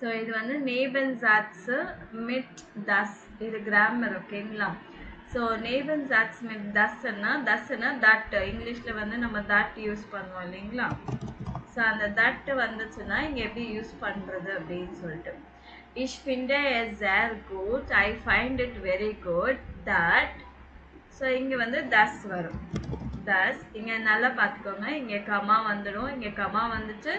So இது வந்து நேபன்சாட்ஸு mid தஸ் இது கிராமர் ஓகேங்களா. ஸோ நேபன்சாட்ஸ் மிட் தஸ்ன்னா தட் இங்கிலீஷில் வந்து நம்ம தட் யூஸ் பண்ணுவோம் இல்லைங்களா. ஸோ அந்த தட் வந்துச்சுன்னா இங்கே எப்படி யூஸ் பண்ணுறது அப்படின்னு சொல்லிட்டு Ich finde es sehr gut. I find it very good that. So இங்கே வந்து தஸ் வரும். தஸ் இங்கே நல்லா பார்த்துக்கோங்க. இங்கே கமா வந்துடும். இங்கே கமா வந்துட்டு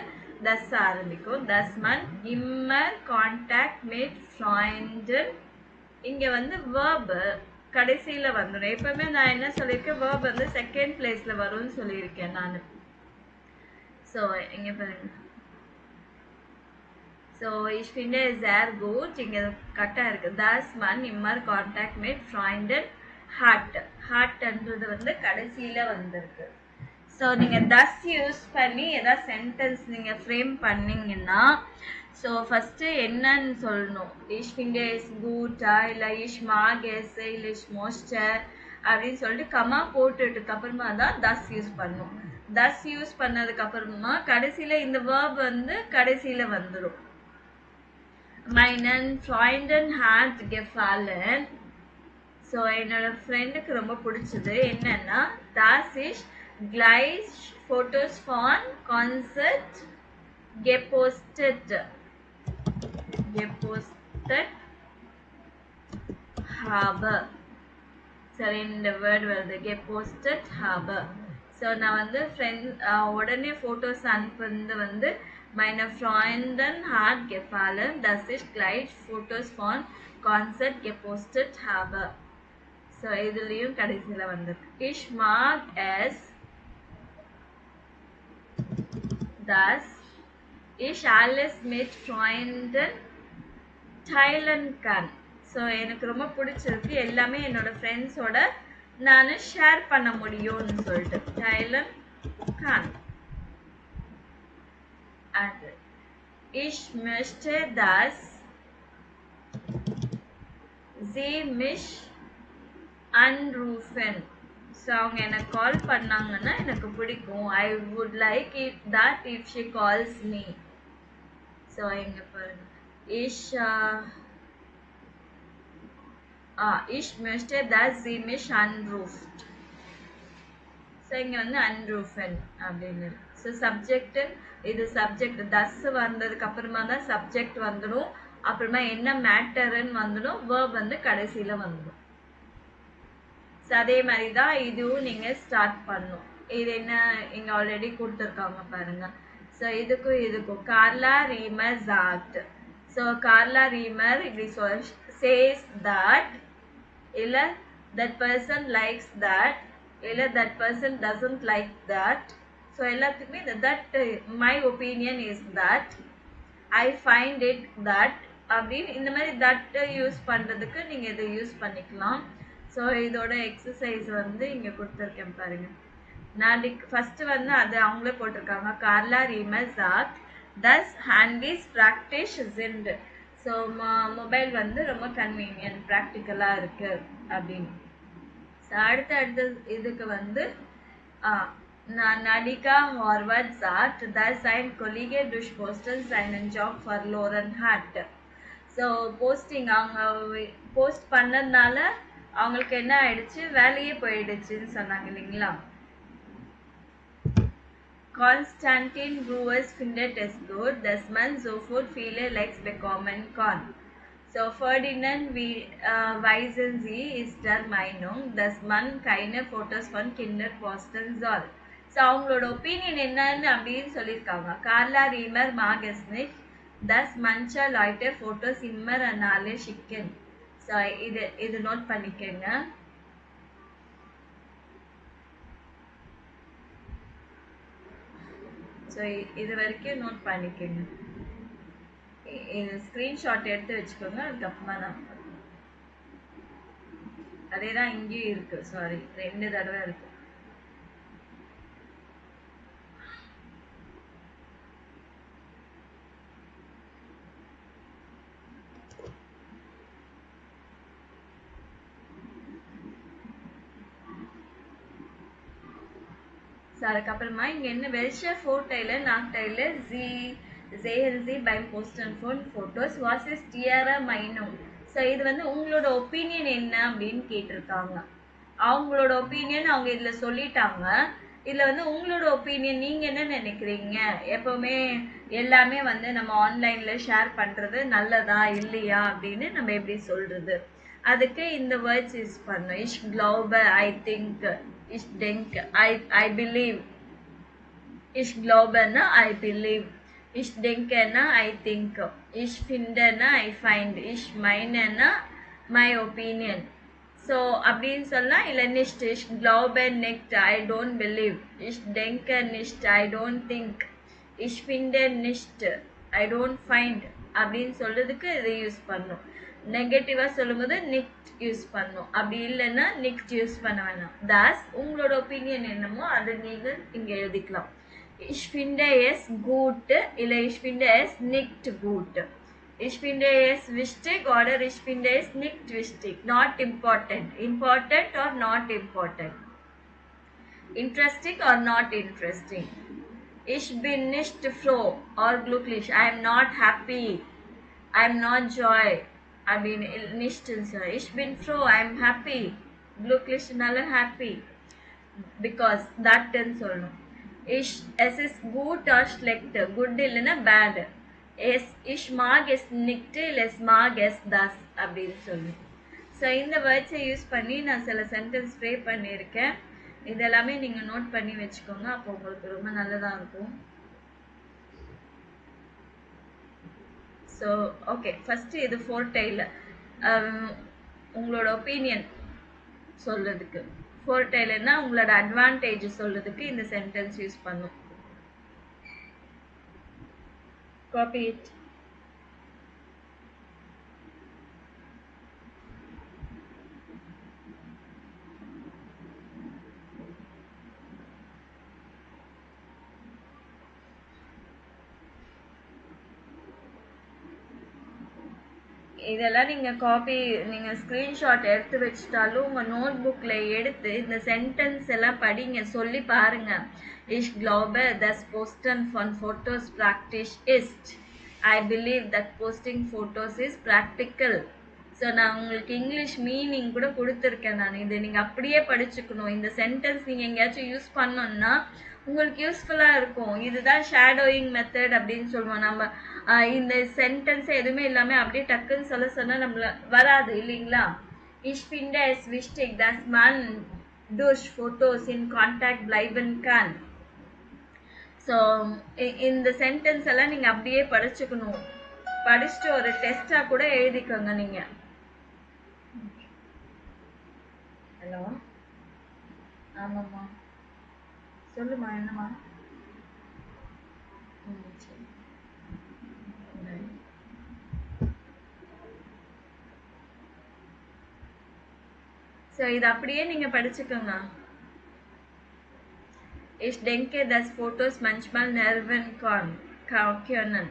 தஸ் ஆரம்பிக்கும். தஸ் மன் இம்மர் கான்டாக்ட் மிட் ஃப்ரெண்டு. இங்கே வந்து வேர்பு கடைசியில் வந்துடும். எப்பவுமே நான் என்ன சொல்லியிருக்கேன், வேர்ப் வந்து செகண்ட் பிளேஸில் வரும்னு சொல்லியிருக்கேன் நான். ஸோ இங்கே பாருங்க. So ich finde es sehr gut. இங்கே கரெக்டாக இருக்குது. das man immer Kontakt mit Freunden hat. hatன்றது வந்து கடைசியில் வந்திருக்கு. ஸோ நீங்கள் das யூஸ் பண்ணி ஏதாவது சென்டென்ஸ் நீங்கள் ஃப்ரேம் பண்ணிங்கன்னா ஸோ ஃபஸ்ட்டு என்னன்னு சொல்லணும். ich finde es gut இல்லை ich mag es இல்லை ich möchte அப்படின்னு சொல்லிட்டு கமா போட்டுட்டுக்கு அப்புறமா தான் das யூஸ் பண்ணணும். das யூஸ் பண்ணதுக்கு அப்புறமா கடைசியில் இந்த வேர்ப் வந்து கடைசியில் வந்துடும். meinen Freunden hat gefallen. So என்னோட ஃப்ரெண்டுக்கு ரொம்ப பிடிச்சது என்னன்னா das ist gleich Fotos von Konzert gepostet habe. சரி இந்த வேர்டு வருது gepostet habe. ஸோ நான் வந்து உடனே ஃபோட்டோஸ் அனுப்புறது வந்து meine Freundin hat gefallen, dass ich gleich Fotos von Konzert gepostet habe. So இதுலேயும் கடைசியில் வந்திருக்கு. Ich mag es, dass ich alles mit Freunden teilen kann. So எனக்கு ரொம்ப பிடிச்சிருக்கு, எல்லாமே என்னோட ஃப்ரெண்ட்ஸோட நான் ஷேர் பண்ண முடியும்னு சொல்லிட்டு teilen kann. அது ich möchte, dass sie mich anrufen. So அவங்க எனக்கு கால் பண்ணாங்கன்னா எனக்கு பிடிக்கும். I would like it that if she calls me. So இங்கே பாருங்க ich möchte, dass sie mich anruft. So இங்கே வந்து anrufen அப்படின்னு. ஸோ சப்ஜெக்ட் இது சப்ஜெக்ட் தஸ் வந்ததுக்கு அப்புறமா தான் சப்ஜெக்ட் வந்துடும். அப்புறமா என்ன மேட்டர்ன்னு வந்துடும். வேர்ப் வந்து கடைசியில் வந்துடும். ஸோ அதே மாதிரி தான் இதுவும் நீங்கள் ஸ்டார்ட் பண்ணணும். இது என்ன இங்கே ஆல்ரெடி கொடுத்துருக்காங்க பாருங்க. ஸோ இதுக்கும் கார்லா ரீமர் சாட். ஸோ கார்லா ரீமர் இப்படி சேஸ் தட் இல்லை தட் பர்சன் லைக்ஸ் தட் இல்லை that person doesn't like that. So எல்லாத்துக்குமே that my opinion is that, I find it that அப்படின்னு இந்த மாதிரி தட் யூஸ் பண்ணுறதுக்கு நீங்கள் இதை யூஸ் பண்ணிக்கலாம். ஸோ இதோட எக்ஸசைஸ் வந்து இங்கே கொடுத்துருக்கேன் பாருங்க. நாளைக்கு ஃபஸ்ட்டு வந்து அது அவங்களே போட்டிருக்காங்க. கார்லா ரீமர் சாட் தஸ் ஹேண்டிஸ் ப்ராக்டிஸ் ஜிண்ட். ஸோ மொபைல் வந்து ரொம்ப கன்வீனியன்ட் ப்ராக்டிக்கலாக இருக்குது அப்படின்னு. ஸோ அடுத்த இதுக்கு வந்து Nadika Horvath sagt, dass sein Kollege durch Posten seinen Job verloren hat. So posting அவங்க போஸ்ட் பண்ணதுனால அவங்களுக்கு என்ன ஆயிடுச்சு, வேலையே போயிடுச்சுன்னு சொன்னாங்க இல்லைங்களா. Konstantin Brewers findet es gut, dass man sofort viele Likes bekommen kann. So Ferdinand weisen sie ist der Meinung, dass man keine Fotos von Kindern posten soll. So அவங்களோட ஒப்பீனியன் என்னன்னு அப்படின்னு சொல்லியிருக்காங்க. கார்லா ரீமர் mag es nicht, dass manche Leute Fotos immer an alle schicken. So இது note பண்ணிக்கங்க. So இது வரைக்கும் note பண்ணிக்கங்க. இது ஸ்க்ரீன்ஷாட் எடுத்து வச்சுக்கோங்க. அதுக்கப்புறமா நான் அதே தான் இங்கேயும் இருக்கு. சாரி 2 தடவை இருக்கு. ஸோ அதுக்கப்புறமா இங்கே என்ன வெல்ஷ ஃபோர்டைல நாக்டைல ஜி ஜேஎல்சி பை போஸ்ட் அண்ட் ஃபோன் ஃபோட்டோஸ் வாஸ் இஸ் டியரா மைனோ. ஸோ இது வந்து உங்களோட ஒப்பீனியன் என்ன அப்படின்னு கேட்டிருக்காங்க. அவங்களோட ஒப்பீனியன் அவங்க இதில் சொல்லிட்டாங்க. இதில் வந்து உங்களோட ஒப்பீனியன் நீங்கள் என்ன நினைக்கிறீங்க? எப்போவுமே எல்லாமே வந்து நம்ம ஆன்லைனில் ஷேர் பண்ணுறது நல்லதா இல்லையா அப்படின்னு நம்ம எப்படி சொல்கிறது? அதுக்கு இந்த வேர்ட்ஸ் யூஸ் பண்ணோம். இஷ் க்ளௌப, ஐ திங்க். இஷ் டெங்க், I believe. Ich glaube, na, I believe. Ich denke, na, I think. Ich finde, na, I find. Ich meine, na, my opinion. So, அப்படின்னு சொல்லலாம். இல்லை nicht. Ich glaube nicht, I don't believe. Ich denke nicht, I don't think. Ich finde nicht, I don't find. அப்படின்னு சொல்றதுக்கு இதை use பண்ணும். நெகட்டிவா சொல்லும்போது nicked use பண்ணும். அப்படி இல்லைன்னா நிக்ட் யூஸ் பண்ண வேணாம். தாஸ் உங்களோட ஒப்பீனியன் என்னமோ அதை நீங்கள் இங்கே எழுதிக்கலாம். Ich finde es gut, இல்லை ich finde es nicht gut. Ich finde es wichtig oder ich finde es nicht wichtig. Not important. Important or not important. Interesting or not interesting. Ich bin nicht froh or glücklich. I am not happy. I am not joy. I mean, nicht. Ich bin froh. I am happy. Glücklich, நல்ல happy. Because that tense சொல்லணும். Es ist gut or schlecht. Good இல்லைன்னா bad. Ich mag es nicht, es mag es das அப்படின்னு சொல்லணும். So இந்த வேர்ட்ஸை use பண்ணி நான் சில sentence pray பண்ணியிருக்கேன். இதெல்லாமே நீங்கள் நோட் பண்ணி வச்சுக்கோங்க. அப்போ உங்களுக்கு ரொம்ப நல்லதாக இருக்கும். ஸோ ஓகே, ஃபஸ்ட்டு இது ஃபோர்டைல் உங்களோட ஒப்பீனியன் சொல்றதுக்கு. ஃபோர்டைல்னா உங்களோட அட்வான்டேஜ் சொல்றதுக்கு இந்த சென்டென்ஸ் யூஸ் பண்ணும். Copy it. இதெல்லாம் நீங்கள் காப்பி நீங்கள் ஸ்க்ரீன்ஷாட் எடுத்து வச்சுட்டாலும் உங்கள் நோட் புக்கில் எடுத்து இந்த சென்டென்ஸ் எல்லாம் படிங்க, சொல்லி பாருங்கள். இஷ் க்ளௌப தஸ் போஸ்டன் ஃபன் ஃபோட்டோஸ் ப்ராக்டிஸ் இஸ்ட். I believe that posting photos is practical. So நான் உங்களுக்கு இங்கிலீஷ் மீனிங் கூட கொடுத்துருக்கேன். நான் இதை நீங்கள் அப்படியே படிச்சுக்கணும். இந்த சென்டென்ஸ் நீங்கள் எங்கேயாச்சும் யூஸ் பண்ணோன்னா உங்களுக்கு யூஸ்ஃபுல்லாக இருக்கும். இதுதான் ஷேடோயிங் மெத்தட் அப்படின்னு சொல்லுவோம். நம்ம இந்த சென்டென்ஸ் எதுவுமே இல்லாமல் அப்படியே டக்குன்னு சொன்னால் நம்மள வராது இல்லைங்களா? Ich finde es wichtig, dass man durch Fotos in Kontakt bleiben kann. So இந்த சென்டென்ஸ் எல்லாம் நீங்கள் அப்படியே படிச்சுக்கணும். படிச்சுட்டு ஒரு டெஸ்ட்டாக கூட எழுதிக்கோங்க நீங்கள். ஹலோ, ஆமாம்மா, சொல்லுமா, என்னம்மா? சரி. ஸோ இது அப்படியே நீங்கள் படிச்சுக்கோங்க. Ich denke, dass Fotos manchmal nerven können.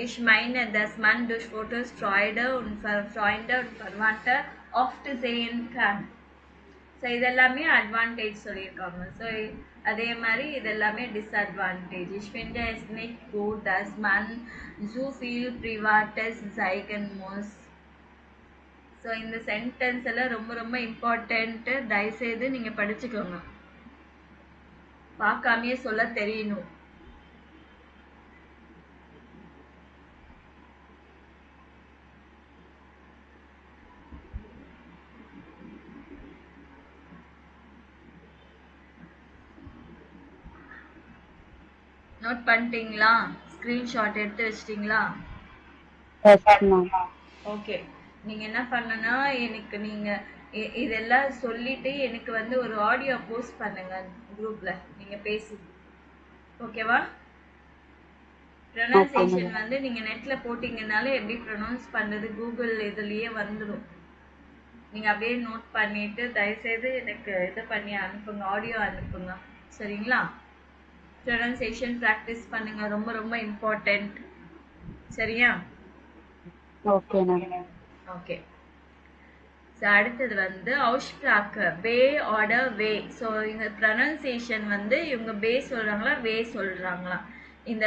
Ich meine, dass man durch Fotos Freude und Verwandte oft sehen kann. So இதெல்லாமே அட்வான்டேஜ் சொல்லியிருக்காங்க. ஸோ அதே மாதிரி இதெல்லாமே disadvantage. Ich finde es nicht gut, dass man so viel Privates zeigen muss. So இந்த sentence எல்லாம் ரொம்ப ரொம்ப important. தயவுசெய்து நீங்கள் படிச்சுக்கோங்க. பார்க்காமையே சொல்ல தெரியணும். நோட் பண்ணிட்டீங்களா? ஸ்க்ரீன்ஷாட் எடுத்து வச்சிட்டீங்களா? ஓகே, நீங்கள் என்ன பண்ணனா, எனக்கு நீங்கள் இதெல்லாம் சொல்லிட்டு எனக்கு வந்து ஒரு ஆடியோ போஸ்ட் பண்ணுங்க குரூப்ல, நீங்க பேசி. ஓகேவா? ப்ரொனன்சியேஷன் வந்து நீங்க நெட்ல போட்டீங்கனாலே எப்படி ப்ரொனவுன்ஸ் பண்றது கூகுள் இதுலயே வந்துடும். நீங்க அப்படியே நோட் பண்ணிட்டு தயவுசெய்து எனக்கு இது பண்ணி அனுப்புங்க, ஆடியோ அனுப்புங்க. சரிங்களா? ப்ரொனன்சியேஷன் ப்ராக்டிஸ் பண்ணுங்க, ரொம்ப ரொம்ப இம்பார்ட்டன்ட். சரியா? Okay ma'am. ஓகே. ஸோ அடுத்தது வந்து அவுஸ்ப்ராக், பே ஆர்டர் வே. ஸோ இந்த ப்ரொனன்சியேஷன் வந்து இவங்க பே சொல்கிறாங்களா வே சொல்கிறாங்களா? இந்த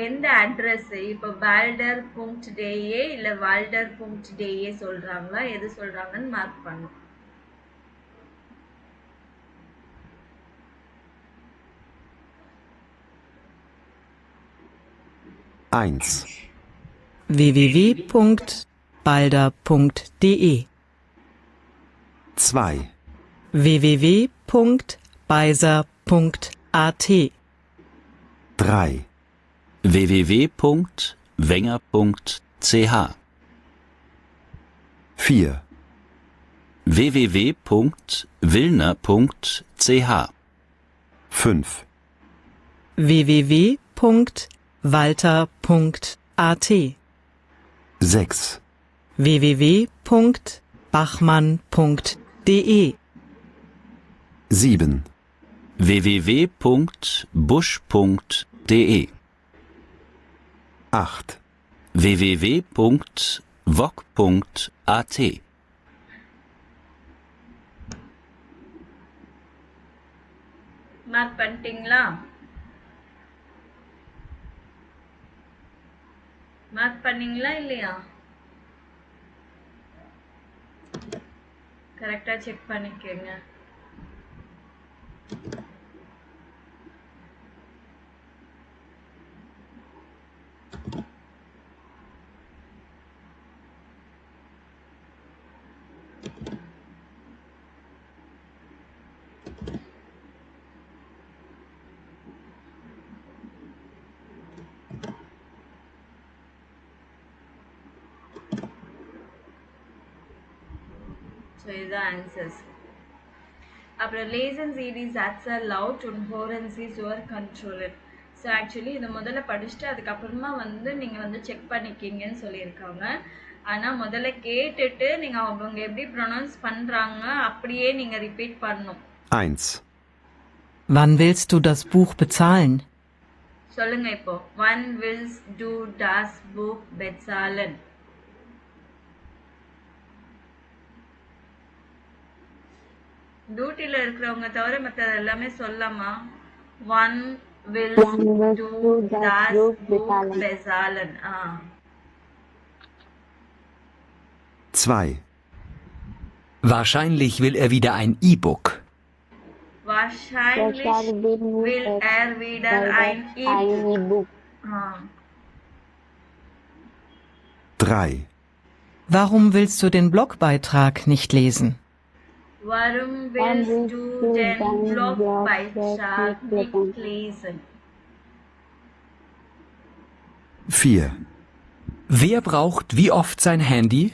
எந்த அட்ரஸ் இப்போ walder.de இல்ல walder.de சொல்றாங்களா எது சொல்றாங்கன்னு மார்க் பண்ணும். Eins, www.balder.de zwei, www.beiser.at drei, www.wenger.ch vier, www.wilner.ch fünf, www.walter.at sechs, www.bachmann.de sieben, www.busch.de acht, www.wok.at mark பண்ணிட்டீங்களா? மார்க் பண்ணீங்களா இல்லையா? கரெக்டா செக் பண்ணிக்கங்க. So இதுதான் ஆன்சர்ஸ். அப்புறம் லேசன் சீடி சாட்ஸ் ஆர் லவுட் உன் ஹோரன்சிஸ் யுவர் கண்ட்ரோலர். ஸோ ஆக்சுவலி இதை முதல்ல படிச்சுட்டு அதுக்கப்புறமா நீங்கள் செக் பண்ணிக்கிங்கன்னு சொல்லியிருக்காங்க. ஆனால் முதல்ல கேட்டுட்டு நீங்கள் அவங்க எப்படி ப்ரொனவுன்ஸ் பண்ணுறாங்க அப்படியே நீங்கள் ரிப்பீட் பண்ணணும். eins, Wann willst du das Buch bezahlen? சொல்லுங்க இப்போ. Wann willst du das Buch bezahlen? டியூட்டில இருக்கிறவங்க தவிர மற்றது எல்லாமே சொல்லலாமா? Wann willst du das Buch bezahlen? zwei, Wahrscheinlich will er wieder ein E-Book. Wahrscheinlich will er wieder ein E-Book. drei, Warum willst du den Blogbeitrag nicht lesen? Warum willst du den Blogbeitrag nicht lesen? vier, Wer braucht wie oft sein Handy?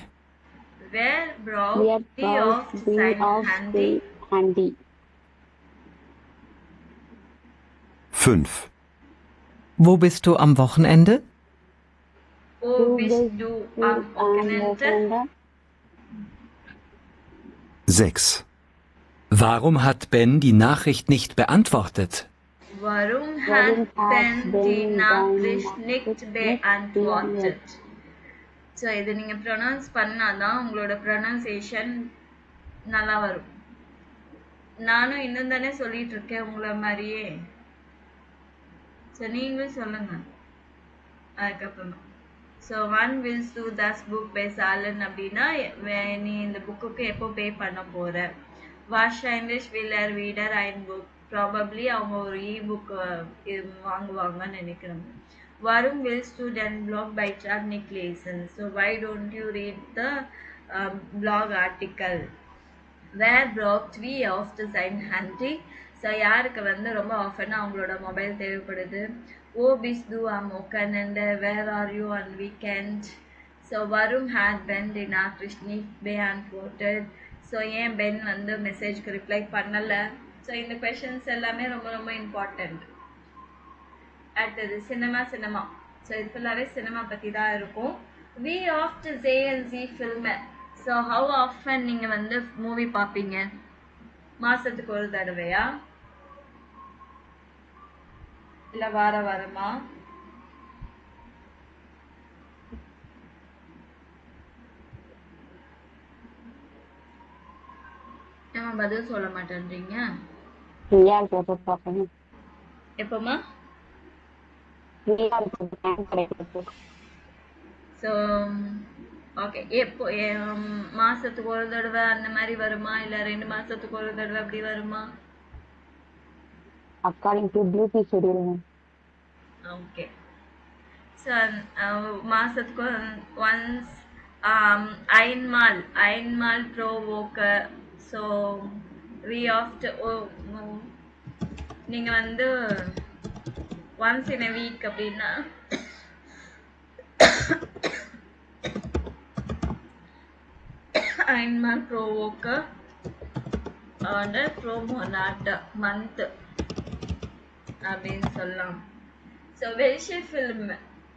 Wer braucht wie oft sein Handy? fünf, Wo bist du am Wochenende? Wo bist du am Wochenende? sechs, Warum hat Ben die Nachricht nicht beantwortet? Warum hat Ben die Nachricht nicht beantwortet? So இதை நீங்கள் pronounce பண்ணாதான் உங்களோட pronunciation நல்லா வரும். நானும் இன்னும் தானே சொல்லிட்டு இருக்கேன் உங்களை மாதிரியே. ஸோ நீங்களும் சொல்லுங்க அதுக்கப்புறமா. ஸோ ஒன் வில்ஸ் டூ தஸ் புக் பை சாலன் அப்படின்னா நீ இந்த புக்குக்கு எப்போ பே பண்ண போற. வாஷைன்லிஷ் வில்லர் வீடர் ஐன் புக் ப்ராபப்ளி அவங்க ஒரு இ-புக் வாங்குவாங்கன்னு நினைக்கிறேன். Warum willst du den Blogbeitrag nicht lesen? So why don't you read the blog article? Wer braucht wie oft sein Handy? So யாருக்கு ரொம்ப ஆஃபனாக அவங்களோட மொபைல் தேவைப்படுது. ஓ bist du am Wochenende? Where are you on weekend? So warum hat Ben die Nachricht nicht beantwortet? So ஏன் pen மெசேஜ்க்கு reply பண்ணலை? So இந்த questions எல்லாமே ரொம்ப ரொம்ப இம்பார்ட்டண்ட். அடுத்தது சினிமா. ஸோ இது ஃபுல்லாகவே சினிமா பற்றி தான் இருக்கும். வி ஆஃப்ட் ஜேஎன்சி ஃபில்மு. ஸோ ஹவு ஆஃபன் நீங்கள் மூவி பார்ப்பீங்க? மாதத்துக்கு ஒரு தடவையா இல்லை வாரமா? நம்ம பதில் சொல்ல மாட்டேன்றீங்க. எப்பமா? ஃப்ரீயா இருக்கும் டைம் கிடைக்கிறது. ஸோ ஓகே, எப்போ மாசத்துக்கு ஒரு தடவை அந்த மாதிரி வருமா, இல்ல 2 மாசத்துக்கு ஒரு தடவை அப்படி வருமா? According to duty schedule ma'am. Okay. So மாசத்துக்கு ஒன்ஸ் ஐன்மால் ப்ரோவோக்கர். ஸோ வி ஆஃப்ட் நீங்க வந்து ஒன்ஸ் இன் a வீக் அப்படின்னா einmal pro Woche oder pro Monat month அப்படின்னு சொல்லலாம். So welche Film,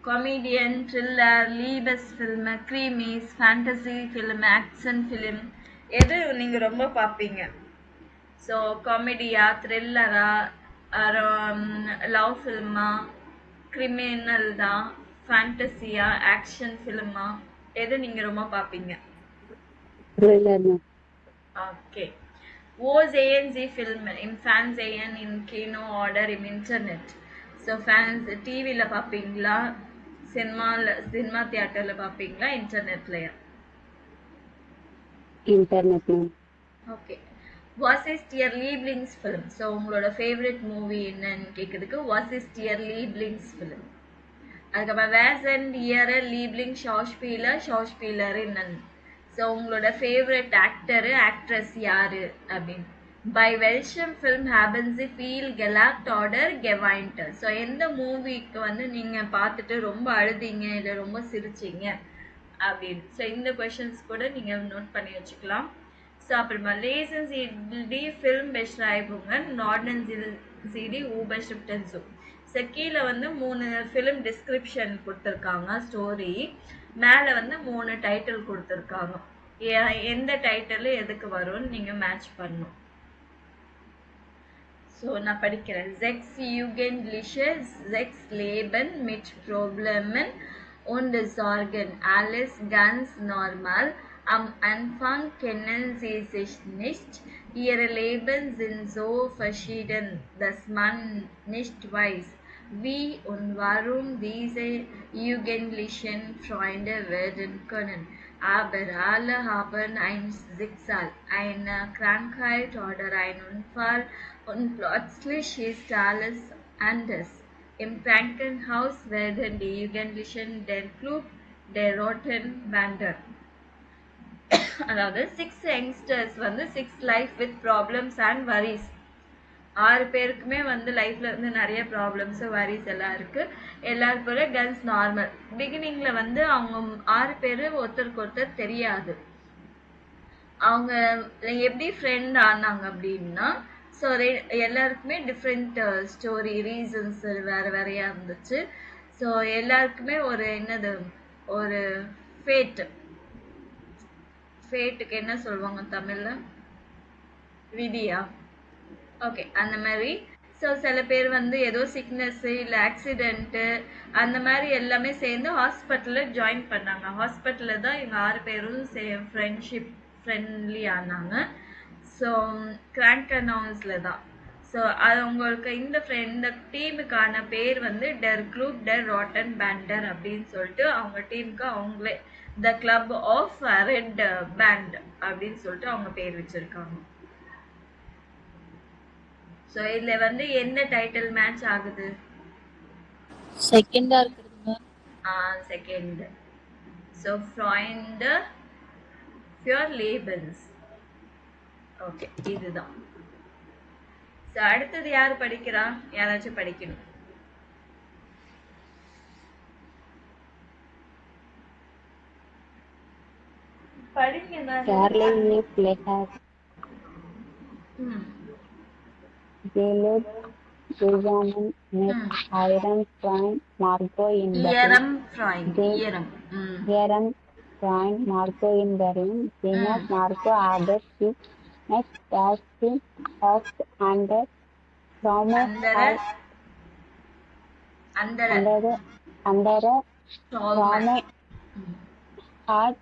Comedian, Thriller, Liebesfilm, Krimis, Fantasy Film, Action Film எது நீங்க ரொம்ப பார்ப்பீங்க? ஸோ காமெடியா, த்ரில்லரா, லவ் ஃபில்மா, கிரிமினல் தான், ஃபேண்டசியா, ஆக்ஷன் ஃபிலிமா, எது நீங்க ரொம்ப பார்ப்பீங்க? Thriller ma'am. Okay. Wo sehen Sie Filme? Im Fernsehen, im Kino oder im Internet? So fans டிவில பாப்பீங்களா, சினிமா தியேட்டர்ல பாப்பீங்களா, இன்டர்நெட்லயா? Internet ma'am. Okay. What is your Lieblingsfilm? So உங்களோட ஃபேவரட் மூவி என்னன்னு கேட்குறதுக்கு வாட் இஸ் your Lieblingsfilm. அதுக்கப்புறம் wer sind Ihre Lieblingsschauspielerinnen? So உங்களோட ஃபேவரட் ஆக்டரு ஆக்ட்ரஸ் யாரு அப்படின்னு. பை welchem Film haben Sie viel gelacht oder geweint? So எந்த மூவிக்கு வந்து நீங்க பார்த்துட்டு ரொம்ப அழுதீங்க இல்லை ரொம்ப சிரிச்சீங்க அப்படின்னு. ஸோ இந்த கொஷின்ஸ் கூட நீங்க நோட் பண்ணி வச்சுக்கலாம். ஸோ அப்புறமா lesen Sie die Filmbeschreibungen, ordnen Sie die Überschriften so. So கீழே வந்து 3 ஃபிலிம் டிஸ்கிரிப்ஷன் கொடுத்துருக்காங்க, ஸ்டோரி. மேலே வந்து 3 டைட்டில் கொடுத்துருக்காங்க. எந்த டைட்டில் எதுக்கு வரும்னு நீங்கள் மேட்ச் பண்ணணும். ஸோ நான் படிக்கிறேன். Sechs Jugendliche, 6 Leben mit Problemen und Sorgen. Alles ganz normal. Am Anfang kennen sie sich nicht. Ihre Leben sind so verschieden, dass man nicht weiß, wie und warum diese Jugendlichen Freunde werden können. Aber alle haben ein Schicksal, eine Krankheit oder einen Unfall und plötzlich ist alles anders. Im Krankenhaus werden die Jugendlichen der Club der Roten Bande. அதாவது 6 youngsters வந்து 6 life with problems and worries. 6 பேருக்குமே வந்து லைஃப்ல வந்து நிறைய problems worries எல்லாம் இருக்கு. எல்லாரும் போல கன்ஸ் நார்மல். பிகினிங்ல வந்து அவங்க 6 பேரு ஒருத்தருக்கு ஒருத்தர் தெரியாது. அவங்க எப்படி ஃப்ரெண்ட் ஆனாங்க அப்படின்னா, ஸோ எல்லாருக்குமே டிஃப்ரெண்ட் ஸ்டோரி, ரீசன்ஸ் வேற வேறையா இருந்துச்சு. ஸோ எல்லாருக்குமே ஒரு என்னது, ஒரு ஃபேட்டுக்கு என்ன சொல்லுவாங்க தமிழ்ல, விதியா? ஓகே, அந்த மாதிரி. ஸோ சில பேர் வந்து ஏதோ சிக்னஸ் இல்லை ஆக்சிடென்ட்டு அந்த மாதிரி எல்லாமே சேர்ந்து ஹாஸ்பிட்டலில் ஜாயின் பண்ணாங்க. ஹாஸ்பிட்டலில் தான் இவங்க 6 பேரும் ஃப்ரெண்ட்லி ஆனாங்க. ஸோ கிராங்கனவுஸில் தான். ஸோ அது உங்களுக்கு இந்த டீமுக்கான பேர் வந்து டெர் குளூப் டெர் ராட்டன் பேண்டர் அப்படின்னு சொல்லிட்டு அவங்க டீமுக்கு அவங்களே the club of red band அப்படின்னு சொல்லிட்டு அவங்க பேர் வச்சிருக்காங்க. ஸோ இதுல வந்து எந்த டைட்டில் மேட்ச் ஆகுது? செகண்டா இருக்குதுங்க. Second. So Freunde für Lebens. Okay, இதுதான். ஸோ அடுத்தது யார் படிக்கிறா? யாராச்சும் படிக்கணும். படிங்க. Charlie Playhouse. Jailed Susan met Hiram Freund Marco in Berlin. Hiram Freund Marco in Berlin. They met Marco after she met Darcy Oft under Thomas under a Thomas Hart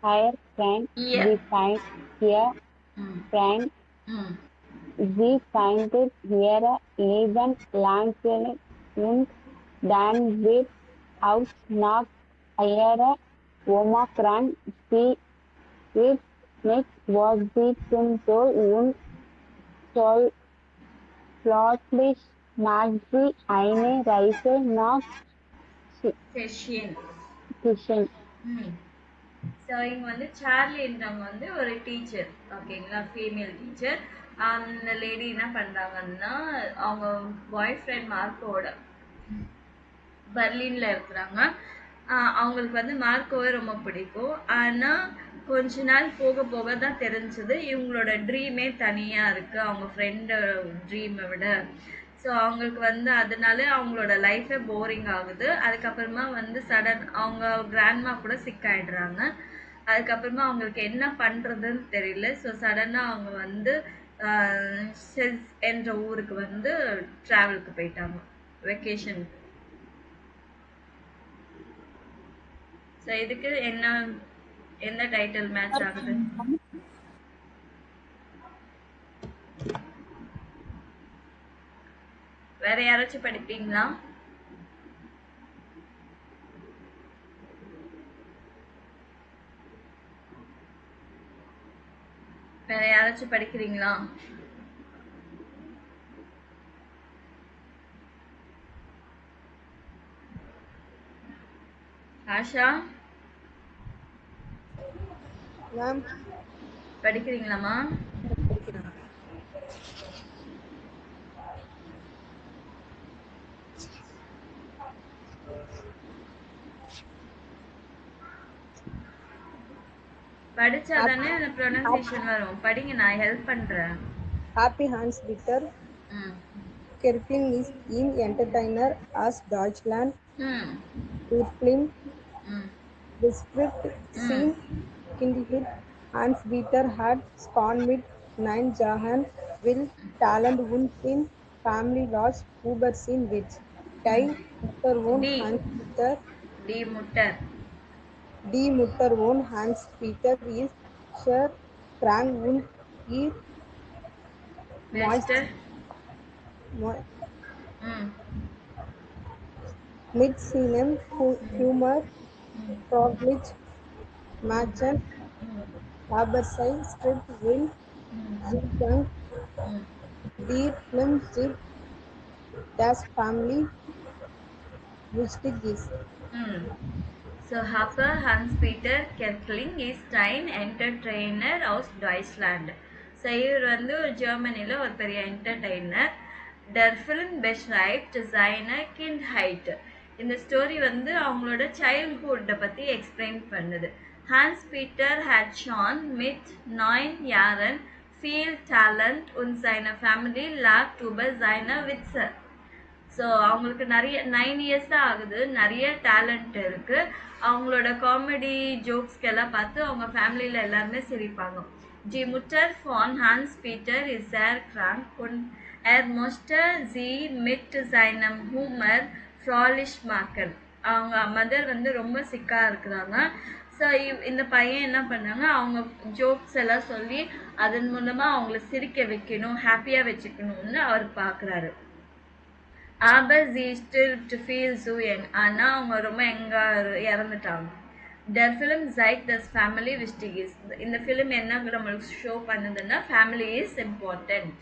higher Frank. We find here Frank. We find it here Leben langweilig und Dann wird auch nach einer Omikron sie wird nicht vorsitzen soll und soll plötzlich macht sie eine Reise nach செஷியன். Tschechien. So இங்கே வந்து சார்லின்றவங்க வந்து ஒரு teacher, ஓகேங்களா, female teacher. அந்த lady என்ன பண்ணுறாங்கன்னா அவங்க பாய் friend மார்க்கோட பர்லினில் இருக்கிறாங்க. அவங்களுக்கு வந்து மார்க்கோவே ரொம்ப பிடிக்கும். ஆனால் கொஞ்ச நாள் போக போக தான் தெரிஞ்சது இவங்களோட ட்ரீமே தனியாக இருக்குது அவங்க ஃப்ரெண்டோட ட்ரீமை விட. ஸோ அவங்களுக்கு வந்து அதனால அவங்களோட லைஃபே போரிங் ஆகுது. அதுக்கப்புறமா வந்து அவங்க கிராண்ட்மா கூட சிக் ஆகிடுறாங்க. அதுக்கப்புறமா அவங்களுக்கு என்ன பண்ணுறதுன்னு தெரியல. ஸோ சடனாக அவங்க வந்து செஸ் என்ற ஊருக்கு வந்து ட்ராவலுக்கு போயிட்டாங்க, வெக்கேஷனுக்கு. ஸோ இதுக்கு என்ன டைட்டில் மேட்ச் ஆகுது? வேற யாராச்சும் படிப்பீங்களா? வேற யாராச்சும் படிக்கிறீங்களா? ஆஷா மேம் படிக்கிறீங்களாம்மா? படிச்சாதானே அந்த ப்ரொனன்சியேஷன் வரும். படிங்க, நான் ஹெல்ப் பண்றேன். Happy Hans Peter Kerkeling is in entertainer as Deutschland. The film the script scene kindled Hans Peter had spawned with 9 Jahan will talent und in family lost Uber scene which die Mutter wohn D. Hans Peter டி முட்டர். Die Mutter wohn Hans Peter is sure krank und ihr Master. mit seinem Humor Trotlich Machen aber sein script will Zugang die Film Chip das Family wichtig ist. So Harper Hans-Peter Kerkeling is ein entertainer aus Deutschland. So இவர் வந்து ஜெர்மனில ஒரு பெரிய entertainer. Der Film beschreibt seine Kindheit. இந்த story வந்து அவங்களோட சைல்ட்ஹுட்டை பற்றி explain பண்ணுது. Hans Peter had schon mit 9 Jahren viel Talent und seine Family lag über seine Witze. So அவங்களுக்கு நிறைய 9 இயர்ஸ் தான் ஆகுது, நிறைய டேலண்ட் இருக்கு. அவங்களோட காமெடி ஜோக்ஸ்க்கெல்லாம் பார்த்து அவங்க ஃபேமிலியில் எல்லாருமே சிரிப்பாங்க. Die Mutter von Hans Peter ist sehr krank und musste sie mit seinem Humor fröhlich machen. அவங்க மதர் வந்து ரொம்ப சிக்காக இருக்கிறாங்க. ஸோ இந்த பையன் என்ன பண்ணாங்க, அவங்க ஜோக்ஸ் எல்லாம் சொல்லி அதன் மூலமாக அவங்கள சிரிக்க வைக்கணும், ஹாப்பியாக வச்சுக்கணும்னு அவர் பார்க்குறாரு. Aber sie stirbt viel zu young. ஆனா அவங்க ரொம்ப யங்கா இறந்துட்டாங்க. Der Film zeigt dass family wichtig ist. இந்த film என்ன நம்மளுக்கு ஷோ பண்ணுதுன்னா family is important.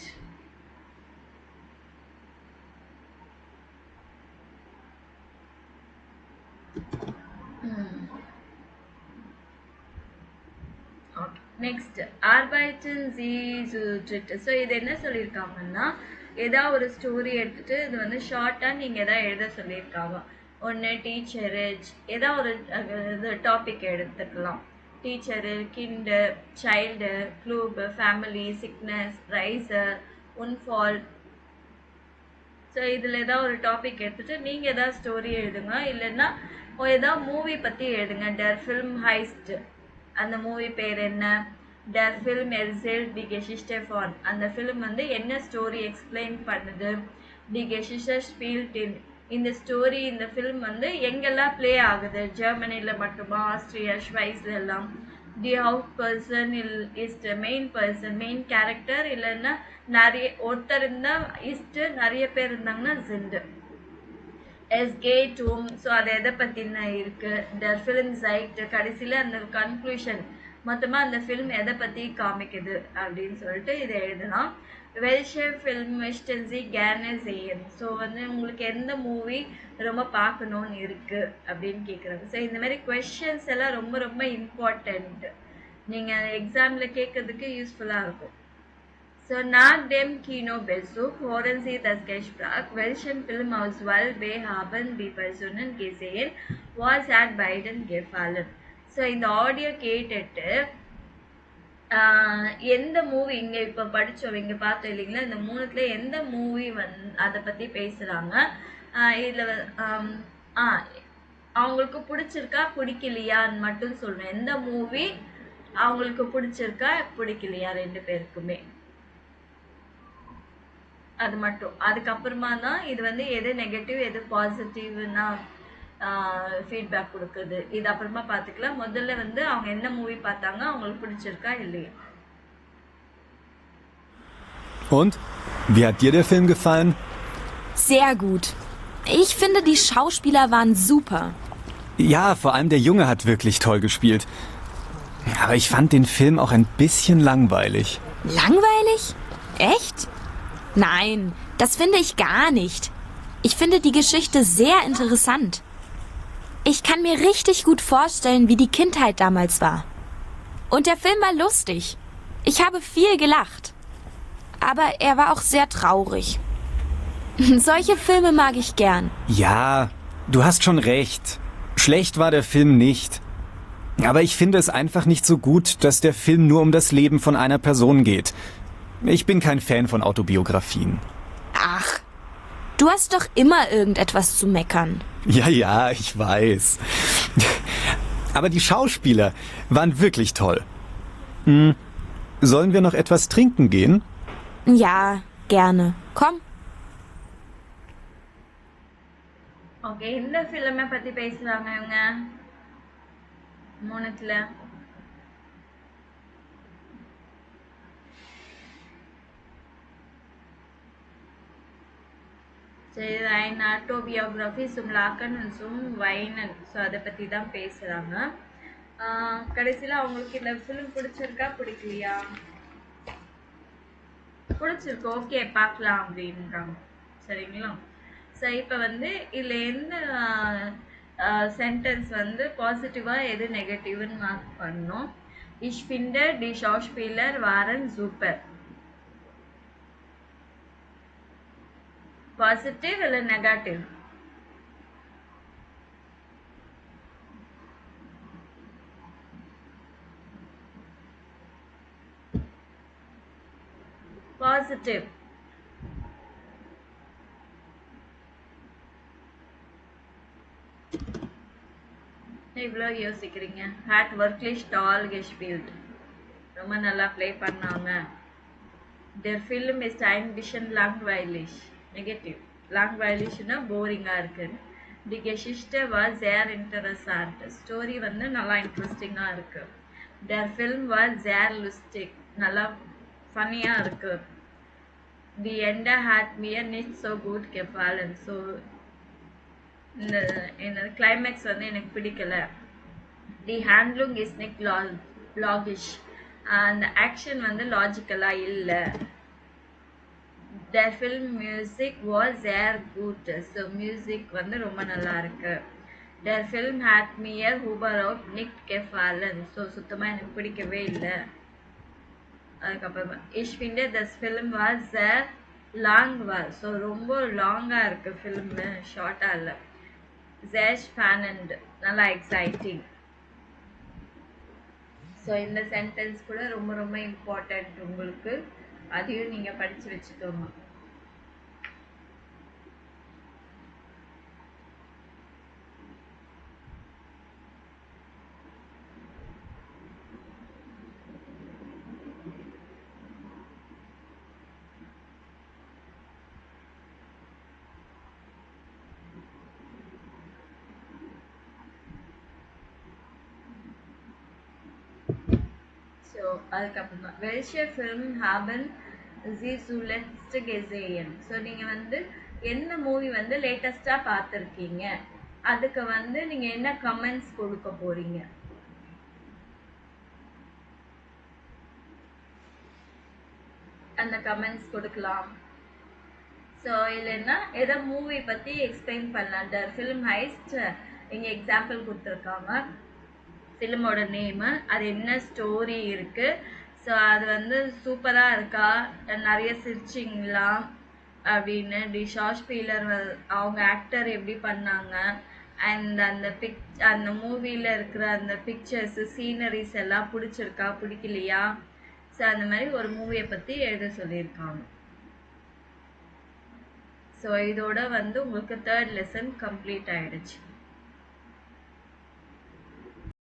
Okay. Next, Arbeiten Sie zu dritt. So இது என்ன சொல்லியிருக்காங்கன்னா, ஏதாவது ஒரு ஸ்டோரி எடுத்துட்டு இது வந்து ஷார்ட்டாக நீங்கள் எதாவது எழுத சொல்லியிருக்காங்க. ஒன்று டீச்சரு, ஏதாவது ஒரு இது டாபிக் எடுத்துக்கலாம். டீச்சரு, கிண்டு, சைல்டு, க்ளூபு, ஃபேமிலி, சிக்னஸ், ரைசர், உன்ஃபால். ஸோ இதில் ஏதாவது ஒரு டாபிக் எடுத்துட்டு நீங்கள் ஏதாவது ஸ்டோரி எழுதுங்க. இல்லைன்னா ஏதாவது மூவி பற்றி எழுதுங்க. Der Film heißt, அந்த மூவி பேர் என்ன? Der Film erzählt die Geschichte von. அந்த ஃபிலிம் வந்து என்ன ஸ்டோரி எக்ஸ்பிளைன் பண்ணுது? Die Geschichte spielt in. இந்த ஸ்டோரி இந்த ஃபிலிம் வந்து எங்கெல்லாம் ப்ளே ஆகுது? ஜெர்மனியில் மட்டுமா, ஆஸ்திரியா, ஸ்வைஸ்ல எல்லாம்? தி ஹவுஸ் பர்சன் இஸ் the main person, main character. இல்லைன்னா நிறைய ஒருத்தர் இருந்தால் இஸ்ட்டு, நிறைய பேர் இருந்தாங்கன்னா ஜிண்டு. Es geht um ஸோ அது எதை பற்றின இருக்கு der Film zeigt கடைசியில் அந்த கன்க்ளூஷன் மொத்தமாக அந்த ஃபிலிம் எதை பற்றி காமிக்குது அப்படின்னு சொல்லிட்டு இதை எழுதலாம் welche Film möchten Sie gerne sehen so வந்து உங்களுக்கு எந்த மூவி ரொம்ப பார்க்கணும்னு இருக்கு அப்படின்னு கேட்குறாங்க ஸோ இந்த மாதிரி கொஷின்ஸ் எல்லாம் ரொம்ப ரொம்ப இம்பார்ட்டண்ட் நீங்கள் எக்ஸாமில் கேட்கறதுக்கு யூஸ்ஃபுல்லாக இருக்கும் So nach dem Kinobesuch hören Sie das Gespräch. Welchen Filmauswahl haben die Personen gesehen? Was hat beiden gefallen? So இந்த ஆடியோ கேட்டுட்டு எந்த மூவி இங்கே இப்போ படித்தோம் இங்கே பார்த்தோம் இல்லைங்களா இந்த மூணுத்துல எந்த மூவி அதை பற்றி பேசுகிறாங்க இதில் அவங்களுக்கு பிடிச்சிருக்கா பிடிக்கலையான்னு மட்டும் சொல்லணும் எந்த மூவி அவங்களுக்கு பிடிச்சிருக்கா பிடிக்கலையா ரெண்டு பேருக்குமே அது மட்டும் அதுக்கப்புறமா தான் இது வந்து எது நெகட்டிவ் எது பாசிட்டிவ்னா ஃபீட்பேக் கொடுக்குது இது அப்புறமா பார்த்துக்கலாம் முதல்ல வந்து அவங்க என்ன மூவி பார்த்தாங்க அவங்களுக்கு பிடிச்சிருக்கா இல்லையா Und? Wie hat dir der Film gefallen? Sehr gut. Ich finde, die Schauspieler waren super. Ja, vor allem der Junge hat wirklich toll gespielt. Aber ich fand den Film auch ein bisschen langweilig. Langweilig? Echt? Nein, das finde ich gar nicht. Ich finde die Geschichte sehr interessant. Ich kann mir richtig gut vorstellen, wie die Kindheit damals war. Und der Film war lustig. Ich habe viel gelacht. Aber er war auch sehr traurig. Solche Filme mag ich gern. Ja, du hast schon recht. Schlecht war der Film nicht. Aber ich finde es einfach nicht so gut, dass der Film nur um das Leben von einer Person geht. Ich bin kein Fan von Autobiografien. Ach, du hast doch immer irgendetwas zu meckern. Ja, ich weiß. Aber die Schauspieler waren wirklich toll. Sollen wir noch etwas trinken gehen? Ja, gerne. Komm. Okay இந்த ஃபிலிமை பற்றி பேசுகிறாங்க இவங்க மூணுத்துல சரி ein Autobiography zum Lachen und zum Weinen so அதை பற்றி தான் பேசுகிறாங்க கடைசியில் அவங்களுக்கு இந்த ஃபிலிம் பிடிச்சிருக்கா பிடிக்கலையா பிடிச்சிருக்கு ஓகே பார்க்கலாம் அப்படின்றாங்க சரிங்களா ஸோ இப்போ வந்து இதில் எந்த சென்டென்ஸ் வந்து பாசிட்டிவாக எது நெகட்டிவ்னு மார்க் பண்ணணும் Ich finde die Schauspieler waren super positive இல்லை நெகட்டிவ் பாசிட்டிவ் இவ்வளோ யோசிக்கிறீங்க hat wirklich toll gespielt ரொம்ப நல்லா ப்ளே பண்ணாங்க der Film ist ein bisschen langweilig negative langweiligனா போரிங்காக இருக்கு die Geschichte war sehr interessant story வந்து நல்லா இன்ட்ரெஸ்டிங்காக இருக்கு der Film war sehr lustig நல்லா ஃபன்னியாக இருக்கு die Ende hat mir nicht so gut gefallen so இந்த கிளைமேக்ஸ் வந்து எனக்கு பிடிக்கல தி ஹேண்ட்லுங் இஸ் நெக் லாகிஷ் அந்த ஆக்ஷன் வந்து லாஜிக்கலாக இல்லை த ஃபில்ம் மியூசிக் வாஸ் ஏர் குட் ஸோ மியூசிக் வந்து ரொம்ப நல்லா இருக்கு த ஃபில்ம் ஹேட் மியர் ஹூபர் அவுட் நிக் கெஃபாலன் ஸோ சுத்தமாக எனக்கு பிடிக்கவே இல்லை அதுக்கப்புறமா இஷ் ஃபிண்டே தஸ் ஃபிலிம் வாஸ் லாங் வார் ஸோ ரொம்ப லாங்காக இருக்குது ஃபிலிமு ஷார்ட்டாக இல்லை sehr spannend நல்லா எக்ஸைட்டிங் ஸோ இந்த சென்டென்ஸ் கூட ரொம்ப ரொம்ப இம்பார்ட்டண்ட் உங்களுக்கு அதையும் நீங்கள் படித்து வச்சுக்கோங்க அதுக்கப்புறமா welche Film haben Sie zuletzt gesehen so நீங்கள் வந்து எந்த மூவி வந்து லேட்டஸ்டா பார்த்துருக்கீங்க, அதுக்கு வந்து நீங்க என்ன கமெண்ட்ஸ் கொடுக்க போறீங்க? அந்த கமெண்ட்ஸ் கொடுக்கலாம். ஸோ இல்லைன்னா ஏதோ மூவி பத்தி எக்ஸ்பிளைன் பண்ணலாம். த ஃபிலிம் ஹைஸ்ட் இங்க எக்ஸாம்பிள் கொடுத்துருக்காங்க. ஃபிலிமோட நேமு, அது என்ன ஸ்டோரி இருக்கு, ஸோ அது வந்து சூப்பரா இருக்கா, நிறைய சிரிச்சிங்களா அப்படின்னு, ஷார்ட் ஸ்பீலர் அவங்க ஆக்டர் எப்படி பண்ணாங்க, அண்ட் அந்த மூவில இருக்கிற அந்த பிக்சர்ஸ் சீனரிஸ் எல்லாம் பிடிச்சிருக்கா பிடிக்கலையா, ஸோ அந்த மாதிரி ஒரு மூவியை பத்தி எழுத சொல்லியிருக்காங்க. ஸோ இதோட வந்து உங்களுக்கு 3rd லெசன் கம்ப்ளீட் ஆயிடுச்சு.